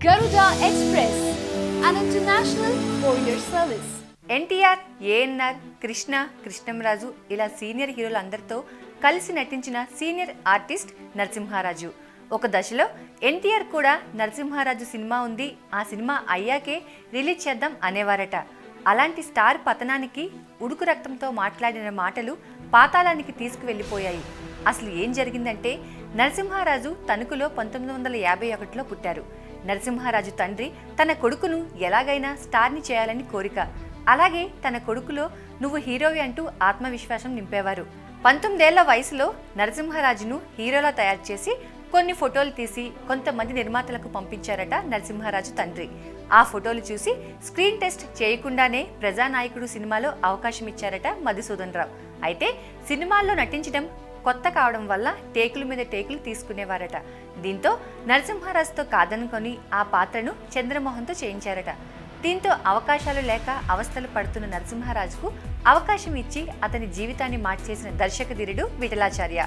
Garuda Express, an international courier service. NTR, ANR, Krishna, Krishnamraju ఇలా senior హీరోలు అందరితో కలిసి నటించిన సీనియర్ ఆర్టిస్ట్ నరసింహారాజు. ఒక దశలో ఎన్టీఆర్ కూడా నరసింహారాజు సినిమా ఉంది, ఆ సినిమా అయ్యాకే రిలీజ్ చేద్దాం అనేవారట. అలాంటి స్టార్ పతనానికి ఉడుకు రక్తంతో మాట్లాడిన మాటలు పాతాళానికి తీసుకువెళ్ళిపోయాయి. అసలు ఏం జరిగిందంటే, నరసింహారాజు తణుకులో 1951లో పుట్టారు. నరసింహారాజు తండ్రి తన కొడుకును ఎలాగైనా స్టార్ని చేయాలని కోరిక. అలాగే తన కొడుకులో నువ్వు హీరోవి అంటూ ఆత్మవిశ్వాసం నింపేవారు. 19 ఏళ్ల వయసులో నరసింహారాజును హీరోలా తయారు చేసి కొన్ని ఫోటోలు తీసి కొంతమంది నిర్మాతలకు పంపించారట నరసింహారాజు తండ్రి. ఆ ఫోటోలు చూసి స్క్రీన్ టెస్ట్ చేయకుండానే ప్రజానాయకుడు సినిమాలో అవకాశం ఇచ్చారట మధుసూదన్ రావు. అయితే సినిమాల్లో నటించడం కొత్త కావడం వల్ల టేకుల మీద టేకులు తీసుకునేవారట. దీంతో నరసింహారాజుతో కాదనుకొని ఆ పాత్రను చంద్రమోహన్తో చేయించారట. దీంతో అవకాశాలు లేక అవస్థలు పడుతున్న నరసింహారాజుకు అవకాశం ఇచ్చి అతని జీవితాన్ని మార్చేసిన దర్శకధీరుడు విఠలాచార్య.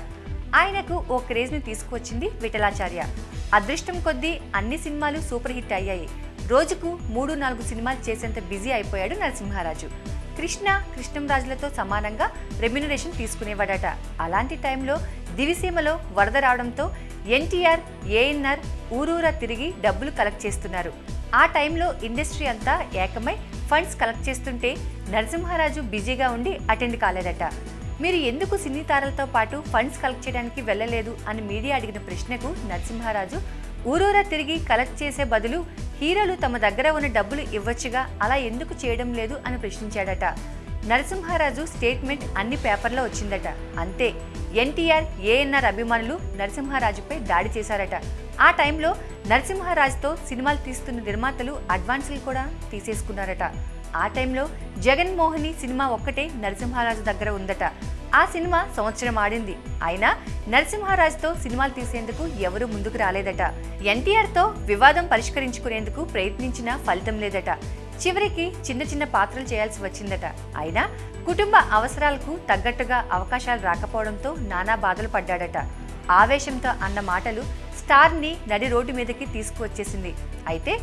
ఆయనకు ఓ క్రేజ్ని తీసుకువచ్చింది విఠలాచార్య. అదృష్టం కొద్దీ అన్ని సినిమాలు సూపర్ హిట్ అయ్యాయి. రోజుకు 3-4 సినిమాలు చేసేంత బిజీ అయిపోయాడు నరసింహారాజు. కృష్ణ, కృష్ణంరాజులతో సమానంగా రెమ్యునరేషన్ తీసుకునేవాడట. అలాంటి టైంలో దివిసీమలో వరద రావడంతో ఎన్టీఆర్, ఏఎన్ఆర్ ఊరూరా తిరిగి డబ్బులు కలెక్ట్ చేస్తున్నారు. ఆ టైంలో ఇండస్ట్రీ అంతా ఏకమై ఫండ్స్ కలెక్ట్ చేస్తుంటే నరసింహారాజు బిజీగా ఉండి అటెండ్ కాలేదట. మీరు ఎందుకు సినీ తారలతో పాటు ఫండ్స్ కలెక్ట్ చేయడానికి వెళ్ళలేదు అని మీడియా అడిగిన ప్రశ్నకు నరసింహారాజు ఊరూరా తిరిగి కలెక్ట్ చేసే బదులు హీరోలు తమ దగ్గర ఉన్న డబ్బులు ఇవ్వచ్చుగా, అలా ఎందుకు చేయడం లేదు అని ప్రశ్నించాడట. నరసింహారాజు స్టేట్మెంట్ అన్ని పేపర్లో వచ్చిందట. అంతే, ఎన్టీఆర్, ఏఎన్ఆర్ అభిమానులు నరసింహారాజుపై దాడి చేశారట. ఆ టైంలో నరసింహారాజుతో సినిమాలు తీస్తున్న నిర్మాతలు అడ్వాన్సులు కూడా తీసేసుకున్నారట. ఆ టైంలో జగన్మోహిని సినిమా ఒక్కటే నరసింహారాజు దగ్గర ఉందట. ఆ సినిమా సంవత్సరం ఆడింది. అయినా నరసింహారాజుతో సినిమాలు తీసేందుకు ఎవరూ ముందుకు రాలేదట. ఎన్టీఆర్తో వివాదం పరిష్కరించుకునేందుకు ప్రయత్నించినా ఫలితం లేదట. చివరికి చిన్న చిన్న పాత్రలు చేయాల్సి వచ్చిందట. అయినా కుటుంబ అవసరాలకు తగ్గట్టుగా అవకాశాలు రాకపోవడంతో నానా బాధలు పడ్డాడట. ఆవేశంతో అన్న మాటలు స్టార్ని నడి రోడ్డు మీదకి తీసుకువచ్చేసింది. అయితే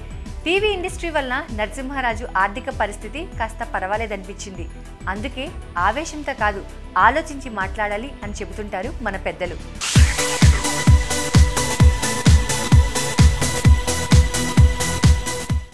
టీవీ ఇండస్ట్రీ వల్ల నరసింహారాజు ఆర్థిక పరిస్థితి కాస్త పర్వాలేదనిపించింది. అందుకే ఆవేశంతో కాదు, ఆలోచించి మాట్లాడాలి అని చెబుతుంటారు మన పెద్దలు.